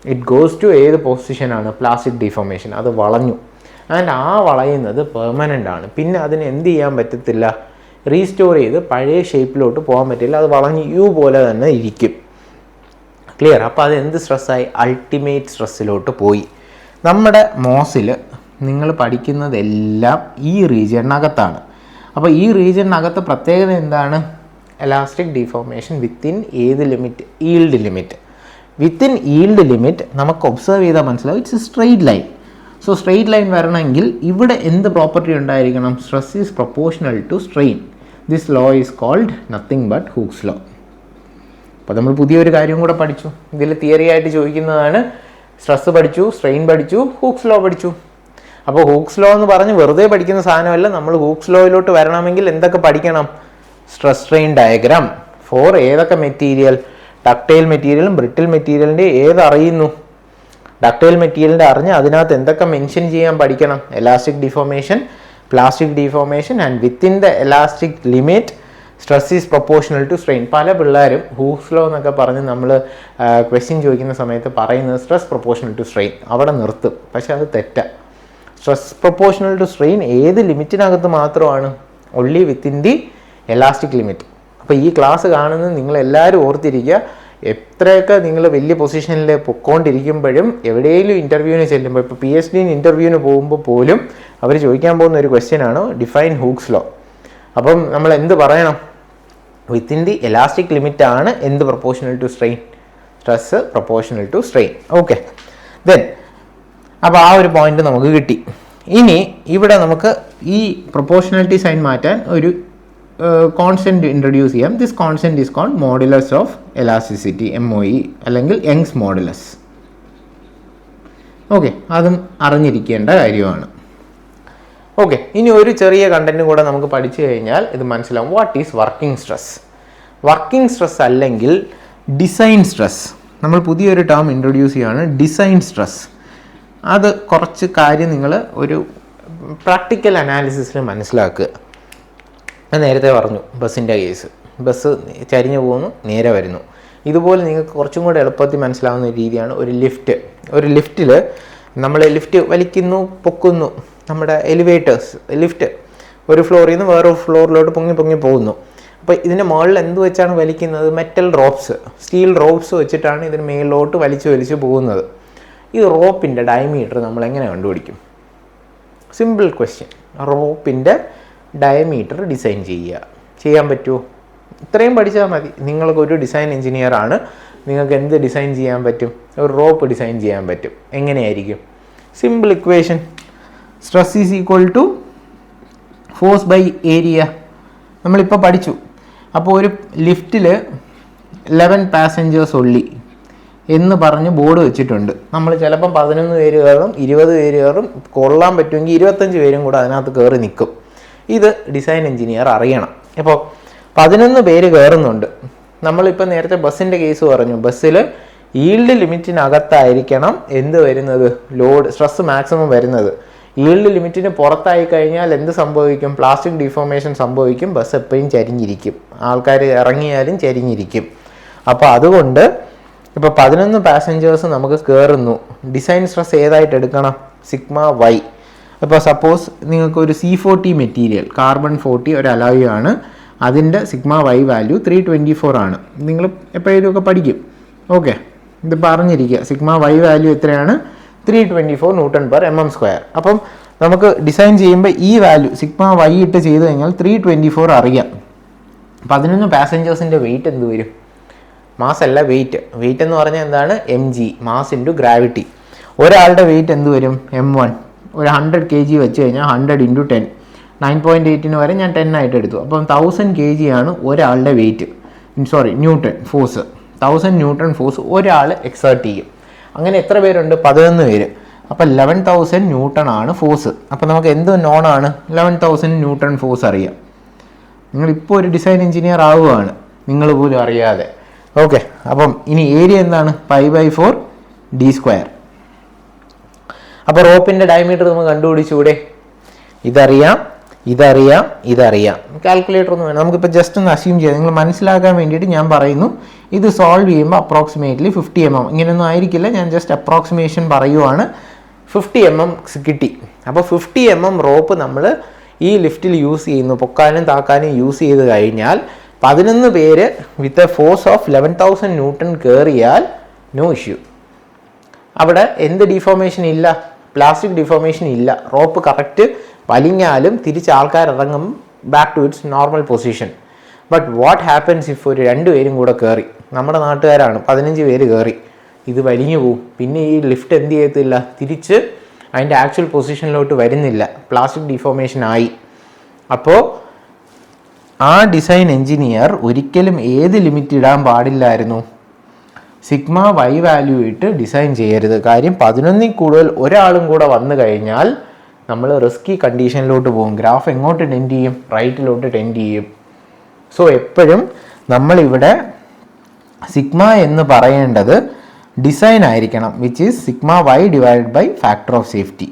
S1: ഇറ്റ് ഗോസ് ടു ഏത് പൊസിഷനാണ്? Plastic deformation. അത് വളഞ്ഞു. ആൻഡ് ആ വളയുന്നത് പെർമനൻ്റ് ആണ്. പിന്നെ അതിന് എന്ത് ചെയ്യാൻ പറ്റത്തില്ല? റീസ്റ്റോർ ചെയ്ത് പഴയ ഷേപ്പിലോട്ട് പോകാൻ പറ്റില്ല. അത് വളഞ്ഞ് യു പോലെ തന്നെ ഇരിക്കും. ക്ലിയർ? അപ്പോൾ അത് എന്ത് സ്ട്രെസ്സായി? അൾട്ടിമേറ്റ് സ്ട്രെസ്സിലോട്ട് പോയി. നമ്മുടെ മോസിൽ നിങ്ങൾ പഠിക്കുന്നതെല്ലാം ഈ റീജിയനകത്താണ്. അപ്പോൾ ഈ റീജിയനകത്ത് പ്രത്യേകത എന്താണ്? എലാസ്റ്റിക് ഡിഫോർമേഷൻ വിത്തിൻ ഏത് limit? Yield limit. Within yield limit നമുക്ക് ഒബ്സർവ് ചെയ്താൽ മനസ്സിലാവും it's a straight line. So straight line വരണമെങ്കിൽ ഇവിടെ എന്ത് പ്രോപ്പർട്ടി ഉണ്ടായിരിക്കണം? Stress is proportional to strain. This law is called nothing but Hooke's law. അപ്പോൾ നമ്മൾ പുതിയൊരു കാര്യം കൂടെ പഠിച്ചു. ഇതിൽ തിയറി ആയിട്ട് ചോദിക്കുന്നതാണ്. സ്ട്രെസ് പഠിച്ചു, സ്ട്രെയിൻ പഠിച്ചു, ഹൂക്സ് ലോ പഠിച്ചു. അപ്പോൾ ഹൂക്സ് ലോ എന്ന് പറഞ്ഞ് വെറുതെ പഠിക്കുന്ന സാധനമല്ല. നമ്മൾ ഹൂക്സ് ലോയിലോട്ട് വരണമെങ്കിൽ എന്തൊക്കെ പഠിക്കണം? സ്ട്രെസ് സ്ട്രെയിൻ ഡയഗ്രാം ഫോർ ഏതൊക്കെ മെറ്റീരിയൽ? ഡക്റ്റൈൽ മെറ്റീരിയലും ബ്രിട്ടിൽ മെറ്റീരിയലിൻ്റെ ഏതറിയുന്നു? ഡക്റ്റൈൽ മെറ്റീരിയലിൻ്റെ അറിഞ്ഞ് അതിനകത്ത് എന്തൊക്കെ മെൻഷൻ ചെയ്യാൻ പഠിക്കണം? Elastic deformation, plastic deformation and within the elastic limit stress is proportional to strain. പല പിള്ളേരും ഹൂക്സ് ലോ എന്നൊക്കെ പറഞ്ഞ് നമ്മൾ ക്വസ്റ്റ്യൻ ചോദിക്കുന്ന സമയത്ത് പറയുന്നത് സ്ട്രെസ് പ്രൊപ്പോർഷണൽ ടു സ്ട്രെയിൻ. അവിടെ നിർത്തും. പക്ഷെ അത് തെറ്റാണ്. സ്ട്രെസ് പ്രൊപ്പോർഷണൽ ടു സ്ട്രെയിൻ ഏത് ലിമിറ്റിനകത്ത് മാത്രമാണ്? Only within the elastic limit. അപ്പോൾ ഈ ക്ലാസ് കാണുന്നത് നിങ്ങളെല്ലാവരും ഓർത്തിരിക്കുക. എത്രയൊക്കെ നിങ്ങൾ വലിയ പൊസിഷനിൽ പൊയ്ക്കൊണ്ടിരിക്കുമ്പോഴും എവിടെയെങ്കിലും ഇൻ്റർവ്യൂവിന് ചെല്ലുമ്പോൾ, ഇപ്പോൾ PhD ഇൻ്റർവ്യൂവിന് പോകുമ്പോൾ പോലും അവർ ചോദിക്കാൻ പോകുന്ന ഒരു ക്വസ്റ്റ്യനാണ് ഡിഫൈൻ ഹൂക്സ് ലോ. അപ്പം നമ്മൾ എന്ത് പറയണം? വിത്തിൻ ദി എലാസ്റ്റിക് ലിമിറ്റ് ആണ് എന്ത് proportional to strain? Stress proportional to strain. Okay, then അപ്പോൾ ആ ഒരു പോയിന്റ് നമുക്ക് കിട്ടി. ഇനി ഇവിടെ നമുക്ക് ഈ പ്രൊപ്പോർഷണാലിറ്റി സൈൻ മാറ്റാൻ ഒരു കോൺസ്റ്റൻറ്റ് ഇൻട്രൊഡ്യൂസ് ചെയ്യാം. This constant is called modulus of elasticity, MOE, അല്ലെങ്കിൽ യങ്സ് മോഡുലസ്. ഓക്കെ, അതും അറിഞ്ഞിരിക്കേണ്ട കാര്യമാണ്. ഓക്കെ, ഇനി ഒരു ചെറിയ കണ്ടൻറ്റും കൂടെ നമുക്ക് പഠിച്ചു കഴിഞ്ഞാൽ ഇത് മനസ്സിലാവും. What is working stress? Working stress അല്ലെങ്കിൽ ഡിസൈൻ സ്ട്രെസ്. നമ്മൾ പുതിയൊരു ടേം ഇൻട്രൊഡ്യൂസ് ചെയ്യുകയാണ്, ഡിസൈൻ സ്ട്രെസ്. അത് കുറച്ച് കാര്യം നിങ്ങൾ ഒരു പ്രാക്ടിക്കൽ അനാലിസിസിൽ മനസ്സിലാക്കുക. ഞാൻ നേരത്തെ പറഞ്ഞു ബസ്സിൻ്റെ കേസ്. ബസ് ചരിഞ്ഞു പോകുന്നു, നേരെ വരുന്നു. ഇതുപോലെ നിങ്ങൾക്ക് കുറച്ചും കൂടെ എളുപ്പത്തിൽ മനസ്സിലാവുന്ന രീതിയാണ് ഒരു ലിഫ്റ്റ്. ഒരു ലിഫ്റ്റിൽ നമ്മൾ ലിഫ്റ്റ് വലിക്കുന്നു, പൊക്കുന്നു. നമ്മുടെ എലിവേറ്റേഴ്സ്, ലിഫ്റ്റ് ഒരു ഫ്ലോറിൽ നിന്ന് വേറൊരു ഫ്ലോറിലോട്ട് പൊങ്ങി പോകുന്നു. അപ്പോൾ ഇതിൻ്റെ മുകളിൽ എന്ത് വെച്ചാണ് വലിക്കുന്നത്? മെറ്റൽ റോപ്സ്, സ്റ്റീൽ റോപ്സ് വെച്ചിട്ടാണ് ഇതിന് മേളിലോട്ട് വലിച്ചു പോകുന്നത്. ഈ റോപ്പിൻ്റെ ഡയമീറ്റർ നമ്മൾ എങ്ങനെ കണ്ടുപിടിക്കും? Simple question. റോപ്പിൻ്റെ ഡയമീറ്റർ ഡിസൈൻ ചെയ്യാൻ പറ്റുമോ? ഇത്രയും പഠിച്ചാൽ മതി. നിങ്ങൾക്കൊരു ഡിസൈൻ എഞ്ചിനീയർ ആണ്, നിങ്ങൾക്ക് എന്ത് ഡിസൈൻ ചെയ്യാൻ പറ്റും? ഒരു റോപ്പ് ഡിസൈൻ ചെയ്യാൻ പറ്റും. എങ്ങനെയായിരിക്കും? Simple equation, stress is equal to force by area. നമ്മളിപ്പോൾ പഠിച്ചു. അപ്പോൾ ഒരു ലിഫ്റ്റിൽ 11 പാസഞ്ചേഴ്സ് ഒള്ളി എന്ന് പറഞ്ഞ് ബോർഡ് വെച്ചിട്ടുണ്ട്. നമ്മൾ ചിലപ്പം 11 പേര് കയറും, 20 പേര് കയറും, കൊള്ളാൻ പറ്റുമെങ്കിൽ 25 പേരും കൂടെ അതിനകത്ത് കയറി നിൽക്കും. ഇത് ഡിസൈൻ എഞ്ചിനീയർ അറിയണം. ഇപ്പോൾ 11 പേര് കയറുന്നുണ്ട്. നമ്മളിപ്പോൾ നേരത്തെ ബസ്സിൻ്റെ കേസ് പറഞ്ഞു. ബസ്സിൽ ഈൽഡ് ലിമിറ്റിനകത്തായിരിക്കണം എന്ത് വരുന്നത്? ലോഡ്, സ്ട്രെസ് മാക്സിമം വരുന്നത്. ഈൽഡ് ലിമിറ്റിന് പുറത്തായി കഴിഞ്ഞാൽ എന്ത് സംഭവിക്കും? പ്ലാസ്റ്റിക് ഡിഫോർമേഷൻ സംഭവിക്കും. ബസ് എപ്പോഴും ചരിഞ്ഞിരിക്കും, ആൾക്കാർ ഇറങ്ങിയാലും ചരിഞ്ഞിരിക്കും. അപ്പോൾ അതുകൊണ്ട് ഇപ്പോൾ 11 പാസഞ്ചേഴ്സ് നമുക്ക് കയറുന്നു. ഡിസൈൻ സ്ട്രെസ് ഏതായിട്ട് എടുക്കണം? Sigma Y. അപ്പോൾ സപ്പോസ് നിങ്ങൾക്ക് ഒരു C40 മെറ്റീരിയൽ, കാർബൺ 40 ഒരു അലോയ് ആണ്. അതിൻ്റെ സിഗ്മ വൈ വാല്യൂ 324 ആണ്. നിങ്ങൾ എപ്പോഴേലുമൊക്കെ പഠിക്കും. ഓക്കെ, ഇത് പറഞ്ഞിരിക്കുക. സിഗ്മ വൈ വാല്യൂ എത്രയാണ്? 324 Nm². അപ്പം നമുക്ക് ഡിസൈൻ ചെയ്യുമ്പോൾ ഈ വാല്യൂ സിഗ്മ വൈ ഇട്ട് ചെയ്ത് കഴിഞ്ഞാൽ 324 അറിയാം. 11 പാസഞ്ചേഴ്സിൻ്റെ വെയിറ്റ് എന്ത് വരും? മാസ് അല്ല, വെയിറ്റ് എന്ന് പറഞ്ഞാൽ എന്താണ്? mg, mass into gravity. ഒരാളുടെ വെയിറ്റ് എന്ത് വരും? m1. ഒരു 100 kg വെച്ച് കഴിഞ്ഞാൽ 100 × 10, 9.8 വരെ ഞാൻ 10 ആയിട്ട് എടുത്തു. അപ്പം 1000 kg ആണ് ഒരാളുടെ weight, newton force. 1000 newton force ഒരാൾ എക്സേർട്ട് ചെയ്യും. അങ്ങനെ എത്ര പേരുണ്ട്? 11 പേര്. അപ്പം 11,000 ന്യൂട്ടൺ ആണ് ഫോഴ്സ്. അപ്പം നമുക്ക് എന്ത് നോൺ ആണ്? 11,000 ന്യൂട്ടൺ ഫോഴ്സ് അറിയാം. നിങ്ങളിപ്പോൾ ഒരു ഡിസൈൻ എഞ്ചിനീയർ ആവുകയാണ്, നിങ്ങൾ പോലും അറിയാതെ. ഓക്കെ, അപ്പം ഇനി ഏരിയ എന്താണ്? π/4 d². അപ്പോൾ റോപ്പിൻ്റെ ഡയമീറ്റർ നമുക്ക് കണ്ടുപിടിച്ചൂടെ? ഇതറിയാം. കാൽക്കുലേറ്റർ ഒന്നും വേണം, നമുക്കിപ്പോൾ ജസ്റ്റ് ഒന്ന് അസ്യൂം ചെയ്യാം. നിങ്ങൾ മനസ്സിലാക്കാൻ വേണ്ടിയിട്ട് ഞാൻ പറയുന്നു. ഇത് സോൾവ് ചെയ്യുമ്പോൾ അപ്രോക്സിമേറ്റ്ലി 50 mm, ഇങ്ങനെയൊന്നും ആയിരിക്കില്ല, ഞാൻ ജസ്റ്റ് അപ്രോക്സിമേഷൻ പറയുവാണ്. 50 mm കിട്ടി. അപ്പോൾ 50 mm റോപ്പ് നമ്മൾ ഈ ലിഫ്റ്റിൽ യൂസ് ചെയ്യുന്നു, പൊക്കാനും താക്കാനും യൂസ് ചെയ്ത് കഴിഞ്ഞാൽ 11 പേര് with a force of 11,000 newton കയറിയാൽ നോ ഇഷ്യൂ. അവിടെ എന്ത് ഡിഫോർമേഷൻ ഇല്ല? പ്ലാസ്റ്റിക് ഡിഫോർമേഷൻ ഇല്ല. റോപ്പ് കറക്റ്റ് വലിഞ്ഞാലും തിരിച്ച് ആൾക്കാർ ഇറങ്ങും back to its normal position. But what happens if ഒരു 2 പേരും കൂടെ കയറി? നമ്മുടെ നാട്ടുകാരാണ്, 15 പേര് കയറി, ഇത് വലിഞ്ഞു പോവും. പിന്നെ ഈ ലിഫ്റ്റ് എന്ത് ചെയ്യത്തില്ല? തിരിച്ച് അതിൻ്റെ ആക്ച്വൽ പൊസിഷനിലോട്ട് വരുന്നില്ല, പ്ലാസ്റ്റിക് ഡിഫോർമേഷൻ ആയി. അപ്പോൾ ആ ഡിസൈൻ എഞ്ചിനീയർ ഒരിക്കലും ഏത് ലിമിറ്റ് ഇടാൻ പാടില്ലായിരുന്നു? സിഗ്മ വൈ വാല്യൂ ഇട്ട് ഡിസൈൻ ചെയ്യരുത്. കാര്യം 11ൽ കൂടുതൽ ഒരാളും കൂടെ വന്നു കഴിഞ്ഞാൽ നമ്മൾ റിസ്കി കണ്ടീഷനിലോട്ട് പോകും. ഗ്രാഫ് എങ്ങോട്ട് ടെൻഡ് ചെയ്യും? റൈറ്റിലോട്ട് ടെൻഡ് ചെയ്യും. സോ എപ്പോഴും നമ്മളിവിടെ സിഗ്മ എന്ന് പറയേണ്ടത് ഡിസൈൻ ആയിരിക്കണം, which is sigma Y divided by factor of safety.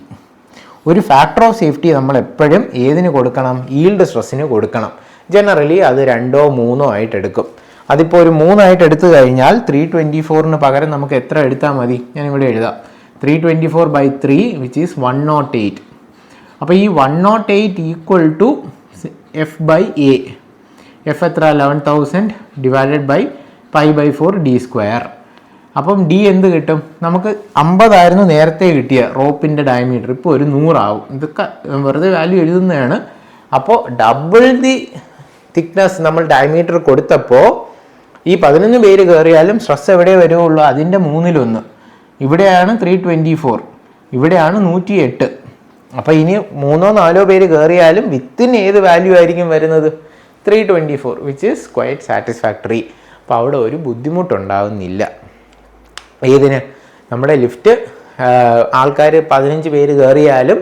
S1: ഒരു ഫാക്ടർ ഓഫ് സേഫ്റ്റി നമ്മൾ എപ്പോഴും ഏതിന് കൊടുക്കണം? ഈൽഡ് സ്ട്രെസ്സിന് കൊടുക്കണം. ജനറലി അത് 2 or 3 ആയിട്ട് എടുക്കും. അതിപ്പോൾ ഒരു 3 ആയിട്ട് എടുത്തു കഴിഞ്ഞാൽ 324 പകരം നമുക്ക് എത്ര എടുത്താൽ മതി? ഞാനിവിടെ എഴുതാം, 324/3 വിച്ച് ഈസ് 108. അപ്പോൾ ഈ 108 ഈക്വൽ ടു F/A. എഫ് എത്ര? 11,000 ഡിവൈഡഡ് ബൈ π/4 d². അപ്പം ഡി എന്ത് കിട്ടും? നമുക്ക് 50 ആയിരുന്നു നേരത്തെ കിട്ടിയ റോപ്പിൻ്റെ ഡയമീറ്റർ, ഇപ്പോൾ ഒരു 100 ആവും. ഇതൊക്കെ വെറുതെ വാല്യൂ എഴുതുന്നതാണ്. അപ്പോൾ ഡബിൾ ദി തിക്നെസ് നമ്മൾ ഡയമീറ്റർ കൊടുത്തപ്പോൾ ഈ 11 പേര് കയറിയാലും സ്ട്രെസ് എവിടെ വരുള്ളൂ? അതിൻ്റെ 1/3. ഇവിടെയാണ് 324, ഇവിടെയാണ് 108. അപ്പോൾ ഇനി 3 or 4 പേര് കയറിയാലും വിത്തിൻ ഏത് വാല്യൂ ആയിരിക്കും വരുന്നത്? 324, വിച്ച് ഈസ് ക്വൈറ്റ് സാറ്റിസ്ഫാക്ടറി. അപ്പോൾ അവിടെ ഒരു ബുദ്ധിമുട്ടുണ്ടാകുന്നില്ല. ഏതിന്? നമ്മുടെ ലിഫ്റ്റ് ആൾക്കാർ 15 പേര് കയറിയാലും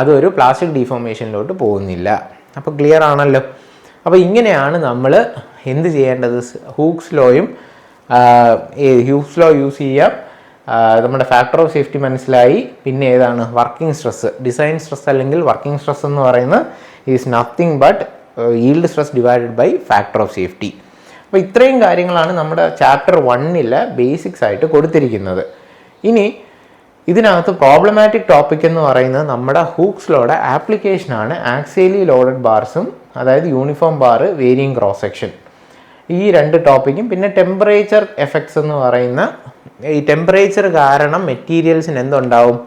S1: അതൊരു പ്ലാസ്റ്റിക് ഡിഫോർമേഷനിലോട്ട് പോകുന്നില്ല. അപ്പോൾ ക്ലിയർ ആണല്ലോ. അപ്പോൾ ഇങ്ങനെയാണ് നമ്മൾ എന്ത് ചെയ്യേണ്ടത്? ഹൂക്സ് ലോയും ഹ്യൂക്സ് ലോ യൂസ് ചെയ്യാം. നമ്മുടെ ഫാക്ടർ ഓഫ് സേഫ്റ്റി മനസ്സിലായി. പിന്നെ ഏതാണ്? Working stress. ഡിസൈൻ സ്ട്രെസ് അല്ലെങ്കിൽ വർക്കിംഗ് സ്ട്രെസ് എന്ന് പറയുന്നത് is nothing but yield stress divided by factor of safety. അപ്പോൾ ഇത്രയും കാര്യങ്ങളാണ് നമ്മുടെ ചാപ്റ്റർ 1 ബേസിക്സ് ആയിട്ട് കൊടുത്തിരിക്കുന്നത്. ഇനി ഇതിനകത്ത് പ്രോബ്ലമാറ്റിക് ടോപ്പിക് എന്ന് പറയുന്നത് നമ്മുടെ ഹൂക്സ് ലോയുടെ ആപ്ലിക്കേഷനാണ്. ആക്സിയലി ലോഡഡ് ബാർസും, അതായത് uniform bar, varying cross section, ഈ 2 ടോപ്പിക്കും. പിന്നെ ടെമ്പറേച്ചർ എഫക്ട്സ് എന്ന് പറയുന്ന, ഈ ടെമ്പറേച്ചർ കാരണം മെറ്റീരിയൽസിന് എന്തുണ്ടാവും?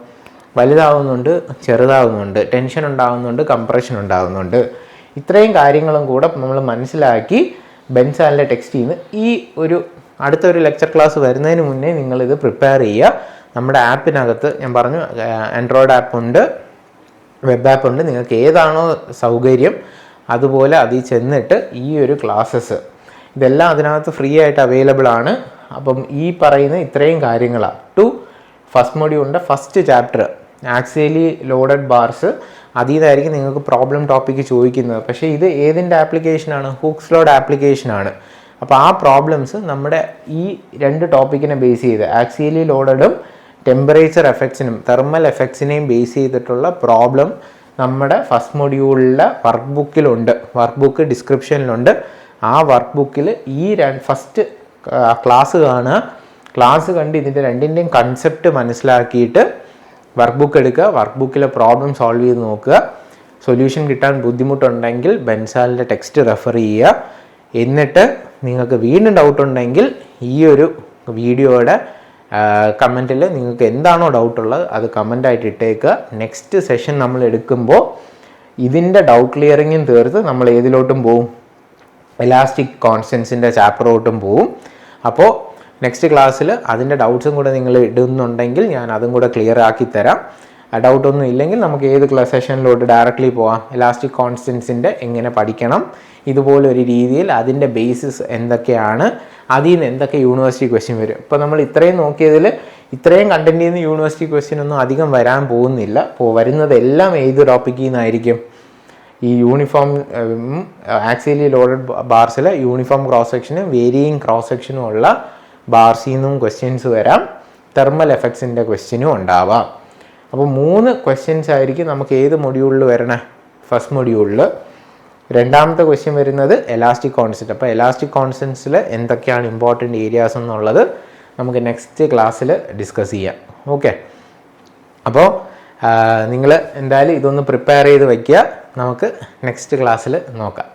S1: വലുതാവുന്നുണ്ട്, ചെറുതാവുന്നുണ്ട്, ടെൻഷൻ ഉണ്ടാകുന്നുണ്ട്, കംപ്രഷൻ ഉണ്ടാകുന്നുണ്ട്. ഇത്രയും കാര്യങ്ങളും കൂടെ നമ്മൾ മനസ്സിലാക്കി ബെൻസാലിൻ്റെ ടെക്സ്റ്റിൽ നിന്ന് ഈ ഒരു അടുത്തൊരു ലെക്ചർ ക്ലാസ് വരുന്നതിന് മുന്നേ നിങ്ങളിത് പ്രിപ്പയർ ചെയ്യുക. നമ്മുടെ ആപ്പിനകത്ത് ഞാൻ പറഞ്ഞു, ആൻഡ്രോയിഡ് ആപ്പുണ്ട്, വെബ് ആപ്പുണ്ട്. നിങ്ങൾക്ക് ഏതാണോ സൗകര്യം അതുപോലെ അതിൽ ചെന്നിട്ട് ഈ ഒരു ക്ലാസ്സസ് ഇതെല്ലാം അതിനകത്ത് ഫ്രീ ആയിട്ട് അവൈലബിൾ ആണ്. അപ്പം ഈ പറയുന്ന ഇത്രയും കാര്യങ്ങളാണ് ഫസ്റ്റ് മൊഡ്യൂളിൻ്റെ first chapter, axially loaded bars. അതിൽ നിന്നായിരിക്കും നിങ്ങൾക്ക് പ്രോബ്ലം ടോപ്പിക്ക് ചോദിക്കുന്നത്. പക്ഷേ ഇത് ഏതിൻ്റെ ആപ്ലിക്കേഷനാണ്? ഹൂക്സ് ലോയുടെ ആപ്ലിക്കേഷനാണ്. അപ്പോൾ ആ പ്രോബ്ലംസ് നമ്മുടെ ഈ 2 ടോപ്പിക്കിനെ ബേസ് ചെയ്ത്, ആക്സിയലി ലോഡഡും ടെമ്പറേച്ചർ എഫക്ട്സിനും തെർമൽ എഫക്ട്സിനെയും ബേസ് ചെയ്തിട്ടുള്ള പ്രോബ്ലം നമ്മുടെ ഫസ്റ്റ് മൊഡ്യൂളിലെ വർക്ക് ബുക്കിലുണ്ട്. വർക്ക് ബുക്ക് ഡിസ്ക്രിപ്ഷനിലുണ്ട്. ആ വർക്ക് ബുക്കിൽ ഈ ഫസ്റ്റ് ക്ലാസ് കാണുക. ക്ലാസ് കണ്ട് ഇതിൻ്റെ 2ൻ്റെയും കൺസെപ്റ്റ് മനസ്സിലാക്കിയിട്ട് വർക്ക് ബുക്ക് എടുക്കുക, വർക്ക് ബുക്കിലെ പ്രോബ്ലം സോൾവ് ചെയ്ത് നോക്കുക. സൊല്യൂഷൻ കിട്ടാൻ ബുദ്ധിമുട്ടുണ്ടെങ്കിൽ ബെൻസാലിൻ്റെ ടെക്സ്റ്റ് റെഫർ ചെയ്യുക. എന്നിട്ട് നിങ്ങൾക്ക് വീണ്ടും ഡൗട്ട് ഉണ്ടെങ്കിൽ ഈ ഒരു വീഡിയോയുടെ കമൻറ്റിൽ നിങ്ങൾക്ക് എന്താണോ ഡൗട്ടുള്ളത് അത് കമൻ്റായിട്ട് ഇട്ടേക്കുക. നെക്സ്റ്റ് സെഷൻ നമ്മൾ എടുക്കുമ്പോൾ ഇതിൻ്റെ ഡൗട്ട് ക്ലിയറിങ്ങും തീർത്ത് നമ്മൾ ഏതിലോട്ടും പോവും, എലാസ്റ്റിക് കോൺസ്റ്റൻസിൻ്റെ ചാപ്റ്ററോട്ടും പോവും. അപ്പോൾ നെക്സ്റ്റ് ക്ലാസ്സിൽ അതിൻ്റെ ഡൗട്ട്സും കൂടെ നിങ്ങൾ ഇടുന്നുണ്ടെങ്കിൽ ഞാൻ അതും കൂടെ ക്ലിയർ ആക്കി തരാം. ഡൗട്ടൊന്നും ഇല്ലെങ്കിൽ നമുക്ക് ഏത് സെഷനിലോട്ട് ഡയറക്റ്റ്ലി പോവാം. എലാസ്റ്റിക് കോൺസ്റ്റൻസിൻ്റെ എങ്ങനെ പഠിക്കണം, ഇതുപോലൊരു രീതിയിൽ അതിൻ്റെ ബേസിസ് എന്തൊക്കെയാണ്, അതിൽ നിന്ന് എന്തൊക്കെ യൂണിവേഴ്സിറ്റി ക്വസ്റ്റ്യൻ വരും. ഇപ്പോൾ നമ്മൾ ഇത്രയും നോക്കിയതിൽ ഇത്രയും കണ്ടൻറ്റിൽ നിന്ന് യൂണിവേഴ്സിറ്റി ക്വസ്റ്റ്യൻ ഒന്നും അധികം വരാൻ പോകുന്നില്ല. അപ്പോൾ വരുന്നതെല്ലാം ഏത് ടോപ്പിക്കിൽ നിന്നായിരിക്കും, ഈ യൂണിഫോം ആക്സിയലി ലോഡഡ് ബാർസിലെ യൂണിഫോം ക്രോസ് സെക്ഷനും വേരിയിങ് ക്രോസ് സെക്ഷനും ഉള്ള ബാർസിൽ നിന്നും ക്വസ്റ്റ്യൻസ് വരാം. തെർമൽ എഫക്ട്സിൻ്റെ ക്വസ്റ്റ്യനും ഉണ്ടാവാം. അപ്പോൾ 3 ക്വസ്റ്റ്യൻസ് ആയിരിക്കും നമുക്ക് ഏത് മൊഡ്യൂളിൽ വരണേ, ഫസ്റ്റ് മൊഡ്യൂളിൽ. രണ്ടാമത്തെ ക്വസ്റ്റ്യൻ വരുന്നത് എലാസ്റ്റിക് കോൺസ്റ്റൻറ്റ്. അപ്പോൾ എലാസ്റ്റിക് കോൺസ്റ്റൻസിൽ എന്തൊക്കെയാണ് ഇമ്പോർട്ടൻറ്റ് ഏരിയാസ് എന്നുള്ളത് നമുക്ക് നെക്സ്റ്റ് ക്ലാസ്സിൽ ഡിസ്കസ് ചെയ്യാം. ഓക്കെ, അപ്പോൾ നിങ്ങൾ എന്തായാലും ഇതൊന്ന് പ്രിപ്പയർ ചെയ്ത് വയ്ക്കുക. നമുക്ക് നെക്സ്റ്റ് ക്ലാസ്സിൽ നോക്കാം.